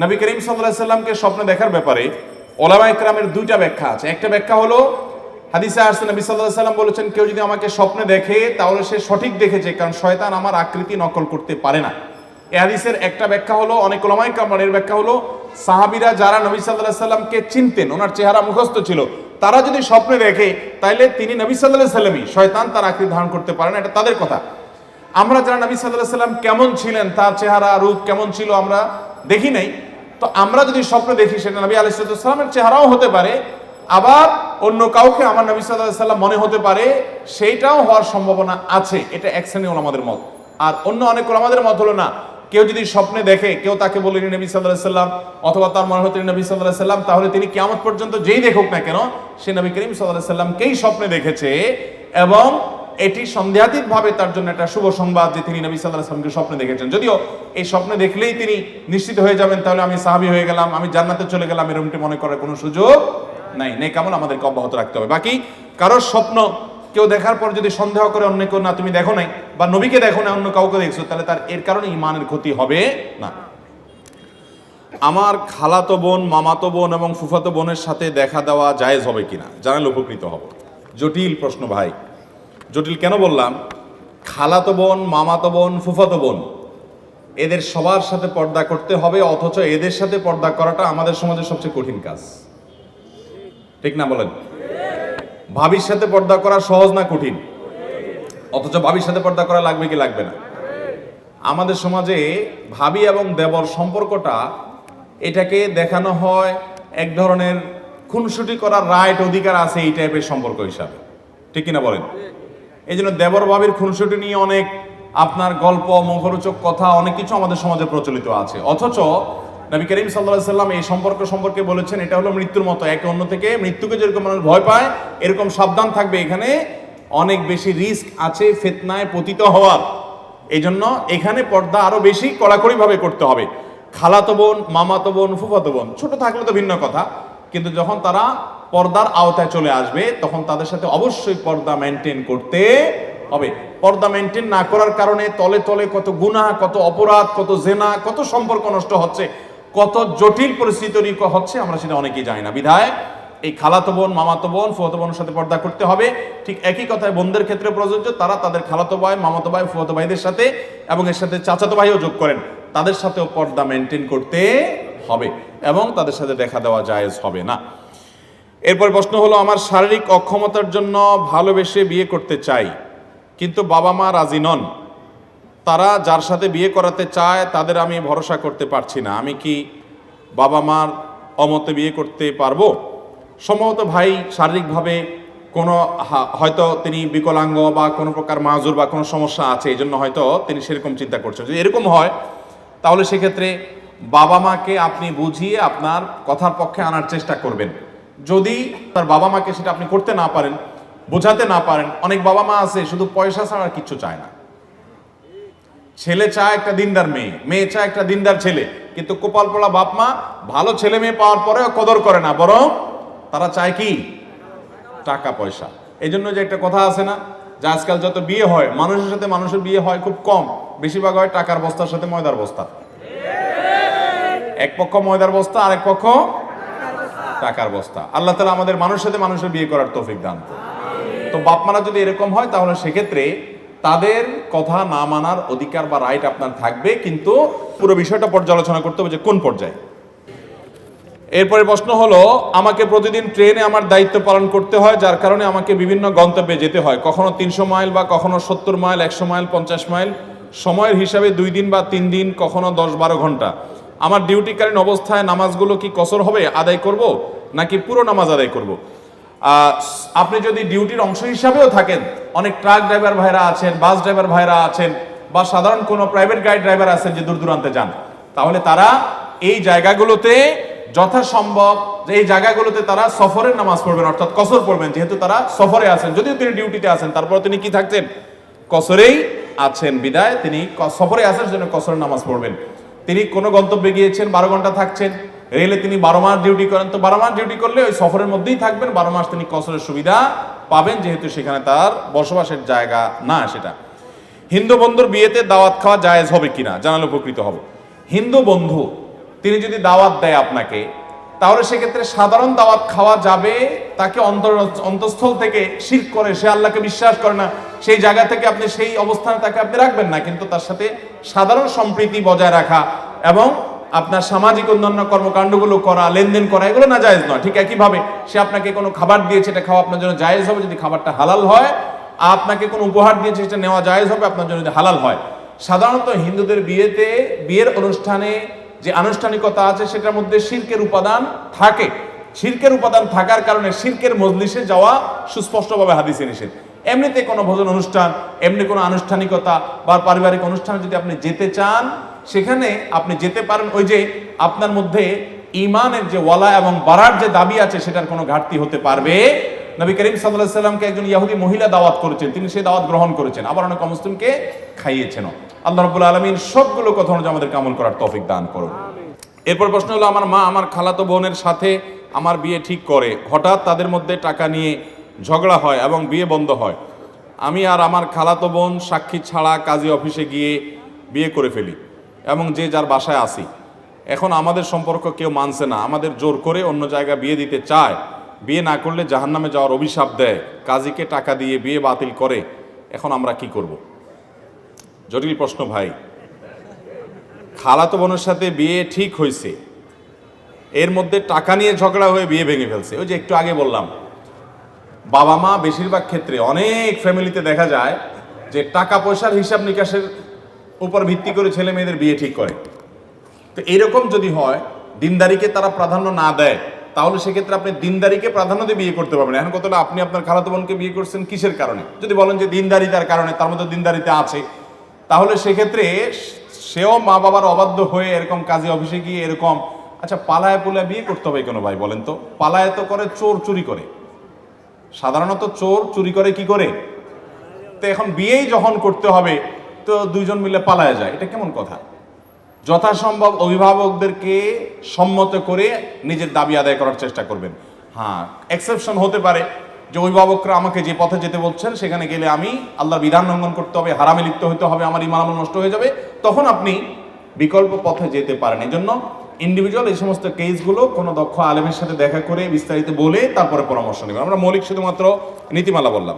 নবী করিম সাল্লাল্লাহু আলাইহি সাল্লামকে স্বপ্নে দেখার ব্যাপারে উলামায়ে কেরামের দুইটা ব্যাখ্যা আছে। একটা ব্যাখ্যা হলো হাদিসে আসছে নবী সাল্লাল্লাহু আলাইহি সাল্লাম বলেছেন, কেউ যদি আমাকে স্বপ্নে দেখে তাহলে সে সঠিক দেখেছে, কারণ শয়তান আমার আকৃতি নকল করতে পারে না। এই হাদিসের একটা ব্যাখ্যা হলো, অনেক উলামায়ে কেরামের ব্যাখ্যা হলো, সাহাবীরা যারা নবী সাল্লাল্লাহু আলাইহি সাল্লামকে চিনতেন, ওনার চেহারা মুখস্থ ছিল, তারা যদি স্বপ্নে দেখে তাইলে তিনি নবী সাল্লাল্লাহু আলাইহি সাল্লামই, শয়তান তার আকৃতি ধারণ করতে পারে না, এটা তাদের কথা। আমরা যারা নবী সাল্লাল্লাহু আলাইহি সাল্লাম কেমন ছিলেন, তার চেহারা রূপ কেমন ছিল আমরা দেখি নাই, তো আমরা যদি স্বপ্নে দেখি সেটা নবী আলাইহিস সালামের চেহারাও হতে পারে, আবার অন্য কাউকে আমার নবী সাল্লাল্লাহু আলাইহি সাল্লাম মনে হতে পারে, সেইটাও হওয়ার সম্ভাবনা আছে। এটা এক শ্রেণীর উলামাদের মত। আর অন্য অনেক উলামাদের মত হলো না, কেউ যদি স্বপ্নে দেখে, কেউ তাকে বলেনি নবী সাল্লাল্লাহু আলাইহি সাল্লাম, অথবা তার মনে হতে নবী সাল্লাল্লাহু আলাইহি সাল্লাম, তাহলে তিনি কিয়ামত পর্যন্ত যেই দেখুক না কেন সে নবী করিম সাল্লাল্লাহু আলাইহি সাল্লামকেই স্বপ্নে দেখেছে, এবং এটি সন্দেহাতীত ভাবে তার জন্য একটা শুভ সংবাদ যে তিনি নবী সাল্লাল্লাহু আলাইহি সাল্লামকে স্বপ্নে দেখেছেন। যদিও এই স্বপ্নে দেখলেই তিনি নিশ্চিত হয়ে যাবেন তাহলে আমি সাহাবী হয়ে গেলাম, আমি জান্নাতে চলে গেলাম, এরকমটি মনে করার কোনো সুযোগ নাই। নেক আমল আমাদেরকে অব্যাহত রাখতে হবে। বাকি কারোর স্বপ্ন কেউ দেখার পর যদি সন্দেহ করে অন্য কেউ, না তুমি দেখো নাই বা নবীকে দেখো না অন্য কাউকে দেখছো, তাহলে তার এর কারণে ঈমানের ক্ষতি হবে না। আমার খালাতো বোন, মামাতো বোন এবং ফুফাতো বোনের সাথে দেখা দেওয়া জায়েজ হবে কিনা জানালে উপকৃত হব। জটিল প্রশ্ন ভাই। জটিল কেন বললাম? খালাতো বোন, মামাতো বোন, ফুফাতো বোন, এদের সবার সাথে পর্দা করতে হবে, অথচ এদের সাথে পর্দা করাটা আমাদের সমাজের সবচেয়ে কঠিন কাজ, ঠিক না বলেন? ভাবির সাথে পর্দা করা সহজ না কঠিন? অথচ ভাবির সাথে পর্দা করা লাগবে কি লাগবে না? আমাদের সমাজে ভাবি এবং দেবর সম্পর্কটা, এটাকে দেখানো হয় এক ধরনের খুনসুটি করার রাইট, অধিকার আছে এই টাইপের সম্পর্ক হিসাবে, ঠিক কিনা বলেন? এই জন্য দেবর ভাবির খুনসুটি নিয়ে অনেক আপনার গল্প, মুখরোচক কথা, অনেক কিছু আমাদের সমাজে প্রচলিত আছে। অথচ নবী করিম সাল্লাল্লাহু আলাইহি সাল্লাম এই সম্পর্ক সম্পর্কে বলেছেন এটা হলো মৃত্যুর মতো, একে অন্য থেকে, মৃত্যুকে যেরকম মানুষ ভয় পায় এরকম সাবধান থাকবে, এখানে অনেক বেশি রিস্ক আছে ফিতনায় পতিত হওয়ার। এই জন্য এখানে পর্দা আরো বেশি কড়াকড়ি ভাবে করতে হবে। খালাতো বোন, মামাতো বোন, ফুফাতো বোন ছোট থাকলে তো ভিন্ন কথা, কিন্তু যখন তারা পর্দার আওতায় চলে আসবে তখন তাদের সাথে অবশ্যই পর্দা মেনটেন করতে হবে। পর্দা মেনটেন না করার কারণে তলে তলে কত গুনাহ, কত অপরাধ, কত জেনা, কত সম্পর্ক নষ্ট হচ্ছে, কত জটিল পরিস্থিতি তৈরি হচ্ছে, আমরা সেটা অনেকেই জানি না। বিধায় এই খালাতো বোন, মামাতো বোন, ফুফাতো বোনের সাথে পর্দা করতে হবে। ঠিক একই কথায় বোনদের ক্ষেত্রে প্রযোজ্য, তারা তাদের খালাতো ভাই, মামাতো ভাই, ফুফাতো ভাইদের সাথে, এবং এর সাথে চাচাতো ভাইও যোগ করেন, তাদের সাথেও পর্দা মেনটেন করতে হবে, এবং তাদের সাথে দেখা দেওয়া জায়েজ হবে না। এরপর প্রশ্ন হলো, আমার শারীরিক অক্ষমতার জন্য ভালোবেসে বিয়ে করতে চাই, কিন্তু বাবা মা রাজি নন। তারা যার সাথে বিয়ে করাতে চায় তাদের আমি ভরসা করতে পারছি না, আমি কি বাবা মার অমতে বিয়ে করতে পারবো? সম্ভবত ভাই শারীরিকভাবে কোনো হয়তো তিনি বিকলাঙ্গ বা কোনো প্রকার মাজুর বা কোনো সমস্যা আছে, এই জন্য হয়তো তিনি সেরকম চিন্তা করছেন। যদি এরকম হয় তাহলে সেক্ষেত্রে বাবা মাকে আপনি বুঝিয়ে আপনার কথার পক্ষে আনার চেষ্টা করবেন। যদি তার বাবা মাকে সেটা আপনি করতে না পারেন, বোঝাতে না পারেন, অনেক বাবা মা আছে শুধু পয়সা ছাড়া আর কিচ্ছু চায় না। ছেলে চায় একটা দিনদার মেয়ে, মেয়ে চায় একটা দিনদার ছেলে, কিন্তু কপাল পোড়া বাপ মা ভালো ছেলে মেয়ে পাওয়ার পরেও কদর করে না, বরং তারা চায় কি? টাকা পয়সা। এই জন্য যে একটা কথা আছে না, যে আজকাল যত বিয়ে হয়, মানুষের সাথে মানুষের বিয়ে হয় খুব কম, বেশিরভাগ হয় টাকার বস্তার সাথে ময়দার বস্তা। এক পক্ষ ময়দার বস্তা, আরেক পক্ষ টাকার বস্তা। আল্লাহ তাআলা আমাদের মানুষের সাথে মানুষের বিয়ে করার তৌফিক দান করুন। তো বাপ মারা যদি এরকম হয় তাহলে সেক্ষেত্রে তাদের কথা না মানার অধিকার বা রাইট আপনার থাকবে, কিন্তু পুরো বিষয়টা পর্যালোচনা করতে হবে যে কোন পর্যায়ে। এরপরে প্রশ্ন হলো, আমাকে প্রতিদিন ট্রেনে আমার দায়িত্ব পালন করতে হয়, যার কারণে আমাকে বিভিন্ন গন্তব্যে যেতে হয়, কখনো 300 মাইল বা কখনো 70 মাইল, 100 মাইল, 50 মাইল, সময়ের হিসাবে 2 দিন বা 3 দিন, কখনো 10-12 ঘন্টা। আমার ডিউটিকালীন অবস্থায় নামাজগুলো কি কসর হবে, আদায় করব নাকি পুরো নামাজ আদায় করব? আপনি যদি ডিউটির অংশ হিসাবেও থাকেন, অনেক ট্রাক ড্রাইভার ভাইরা আছেন, বাস ড্রাইভার ভাইরা আছেন, বা সাধারণ কোনো প্রাইভেট গাড়ি ড্রাইভার আছেন যে দূর দূরান্তে যান, তাহলে তারা এই জায়গাগুলোতে যথাসম্ভব যে এই জায়গাগুলোতে তারা সফরের নামাজ পড়বেন, অর্থাৎ কসর পড়বেন, যেহেতু তারা সফরে আছেন। যদিও তিনি ডিউটিতে আছেন, তারপর তিনি কি থাকছেন? কসরেই আছেন। বিদায় তিনি সফরে আছেন, সেজন্য কসরের নামাজ পড়বেন। তিনি কোনো গন্তব্যে গিয়েছেন, 12 ঘন্টা থাকছেন, রেলে তিনি 12 মাস ডিউটি করেন, তো 12 মাস ডিউটি করলে ওই সফরের মধ্যেই থাকবেন, 12 মাস তিনি কসরের সুবিধা পাবেন, যেহেতু সেখানে তার বসবাসের জায়গা না সেটা। হিন্দু বন্ধুর বিয়েতে দাওয়াত খাওয়া জায়েজ হবে কিনা জানালে উপকৃত হব। হিন্দু বন্ধু তিনি যদি দাওয়াত দেয় আপনাকে, তাহলে সেক্ষেত্রে সাধারণ দাওয়াত খাওয়া যাবে, তাকে অন্তঃস্থল থেকে শিরক করে, সে আল্লাহকে বিশ্বাস করে না, সেই জায়গা থেকে আপনি সেই অবস্থানে তাকে আপনি রাখবেন না, কিন্তু তার সাথে সাধারণ সম্প্রীতি বজায় রাখা এবং আপনার সামাজিক অন্যান্য কর্মকাণ্ডগুলো করা, লেনদেন করা, এগুলো না জায়েজ নয়। ঠিক একইভাবে সে আপনাকে কোনো খাবার দিয়েছে, এটা খাওয়া আপনার জন্য জায়েজ হবে যদি খাবারটা হালাল হয়, আপনাকে কোনো উপহার দিয়েছে সেটা নেওয়া জায়েজ হবে আপনার জন্য যদি হালাল হয়। সাধারণত হিন্দুদের বিয়েতে, বিয়ের অনুষ্ঠানে যে আনুষ্ঠানিকতা আছে সেটার মধ্যে শিরকের উপাদান থাকে। শিরকের উপাদান থাকার কারণে শিরকের মজলিসে যাওয়া সুস্পষ্টভাবে হাদিসে নিষেধ। এমনিতে কোনো ভোজন অনুষ্ঠান, এমনি কোনো আনুষ্ঠানিকতা বা পারিবারিক অনুষ্ঠানে যদি আপনি যেতে চান, সেখানে আপনি যেতে পারেন, ওই যে আপনার মধ্যে ঈমানের যে ওয়ালা এবং বারার যে দাবি আছে সেটার কোনো ঘাটতি হতে পারবে। নবী করিম সাল্লাল্লাহু আলাইহি সাল্লামকে একজন ইহুদি মহিলা দাওয়াত করেছেন, তিনি সেই দাওয়াত গ্রহণ করেছেন, আবার অনেক মুসলিমকে খাইয়েছেন। আল্লাহ রাব্বুল আলামিন সবগুলো কথা অনুযায়ী আমাদেরকে আমল করার তৌফিক দান করুন। এরপর প্রশ্ন হলো, আমার মা আমার খালাতো বোনের সাথে আমার বিয়ে ঠিক করে, হঠাৎ তাদের মধ্যে টাকা নিয়ে ঝগড়া হয় এবং বিয়ে বন্ধ হয়। আমি আর আমার খালাতো বোন সাক্ষী ছাড়া কাজী অফিসে গিয়ে বিয়ে করে ফেলি এবং যে যার বাসায় আসি। এখন আমাদের সম্পর্ক কেউ মানছে না, আমাদের জোর করে অন্য জায়গায় বিয়ে দিতে চায়, বিয়ে না করলে জাহান্নামে যাওয়ার অভিশাপ দেয়, কাজীকে টাকা দিয়ে বিয়ে বাতিল করে। এখন আমরা কি করব? জটিল প্রশ্ন ভাই। খালাতো বোনের সাথে বিয়ে ঠিক হয়েছে, এর মধ্যে টাকা নিয়ে ঝগড়া হয়ে বিয়ে ভেঙে ফেলছে। ওই যে একটু আগে বললাম, বাবা মা বেশিরভাগ ক্ষেত্রে অনেক ফ্যামিলিতে দেখা যায় যে টাকা পয়সার হিসাব নিকাশের উপর ভিত্তি করে ছেলে মেয়েদের বিয়ে ঠিক করে। তো এরকম যদি হয়, দিনদারিকে তারা প্রাধান্য না দেয়, তাহলে সেক্ষেত্রে আপনি দিনদারিকে প্রাধান্য দিয়ে বিয়ে করতে পারবেন। এখন কতটা আপনি আপনার খালাতো বোনকে বিয়ে করছেন কিসের কারণে? যদি বলেন যে দিনদারিতার কারণে, তার মধ্যে দিনদারিতে আছে, তাহলে সেক্ষেত্রে সেও মা বাবার অবাধ্য হয়ে এরকম কাজী অফিসে গিয়ে এরকম, আচ্ছা পালায় পুলায় বিয়ে করতে হবে কেন ভাই বলেন তো? পালায় তো করে চোর চুরি করে, সাধারণত চোর চুরি করে কি করে? তো এখন বিয়েই যখন করতে হবে তো দুইজন মিলে পালায় যায়, এটা কেমন কথা? যথাসম্ভব অভিভাবকদেরকে সম্মত করে নিজের দাবি আদায় করার চেষ্টা করবেন। হ্যাঁ, এক্সেপশন হতে পারে যে অভিভাবকরা আমাকে যে পথে যেতে বলছেন সেখানে গেলে আমি আল্লাহর বিধান লঙ্ঘন করতে হবে, হারামে লিপ্ত হতে হবে, আমার ঈমান আমল নষ্ট হয়ে যাবে, তখন আপনি বিকল্প পথে যেতে পারেন। এই জন্য ইন্ডিভিজুয়াল এই সমস্ত কেসগুলো কোনো দক্ষ আলেমের সাথে দেখা করে বিস্তারিত বলে তারপরে পরামর্শ নেবেন। আমরা মৌলিক শুধুমাত্র নীতিমালা বললাম।